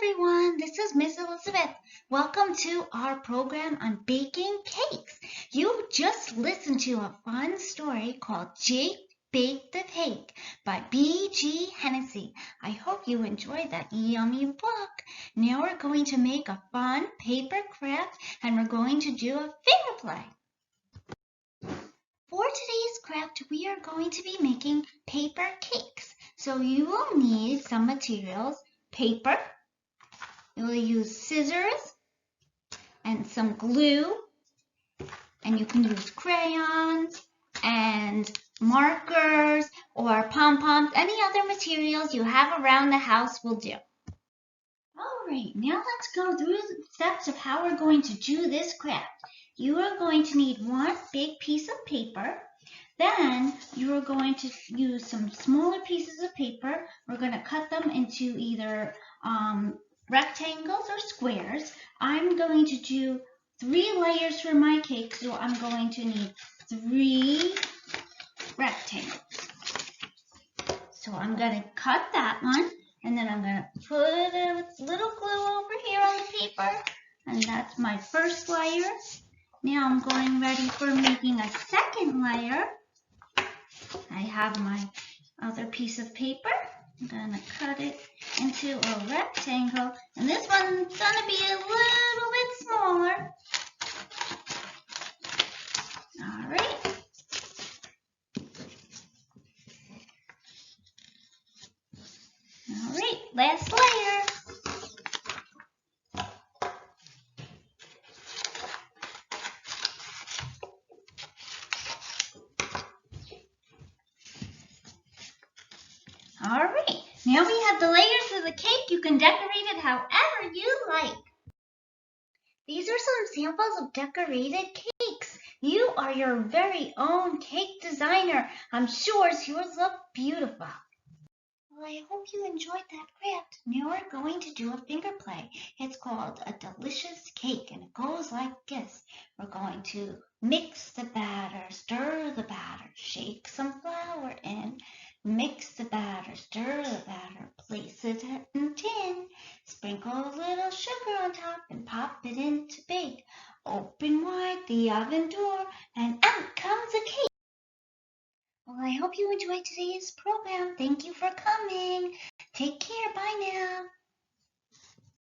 everyone, this is Miss Elizabeth. Welcome to our program on baking cakes. You just listened to a fun story called Jake Baked the Cake by B.G. Hennessy. I hope you enjoyed that yummy book. Now we're going to make a fun paper craft and we're going to do a finger play. For today's craft, we are going to be making paper cakes. So you will need some materials, paper. You'll use scissors and some glue, and you can use crayons and markers or pom-poms. Any other materials you have around the house will do. All right, now let's go through the steps of how we're going to do this craft. You are going to need one big piece of paper. Then you are going to use some smaller pieces of paper. We're going to cut them into either rectangles or squares. I'm going to do 3 layers for my cake, so I'm going to need 3 rectangles. So I'm going to cut that one, and then I'm going to put a little glue over here on the paper, and that's my first layer. Now I'm going ready for making a second layer. I have my other piece of paper. I'm going to cut it into a rectangle, and this one's going to be a little bit smaller. All right. All right, last layer. All right, now we have the layers of the cake. You can decorate it however you like. These are some samples of decorated cakes. You are your very own cake designer. I'm sure yours look beautiful. Well, I hope you enjoyed that craft. Now we're going to do a finger play. It's called a delicious cake, and it goes like this. We're going to mix the batter, stir the batter, shake some flour in, mix the batter, stir the batter, place it in a tin, sprinkle a little sugar on top, and pop it in to bake. Open wide the oven door, and out comes a cake. Well, I hope you enjoyed today's program. Thank you for coming. Take care. Bye now.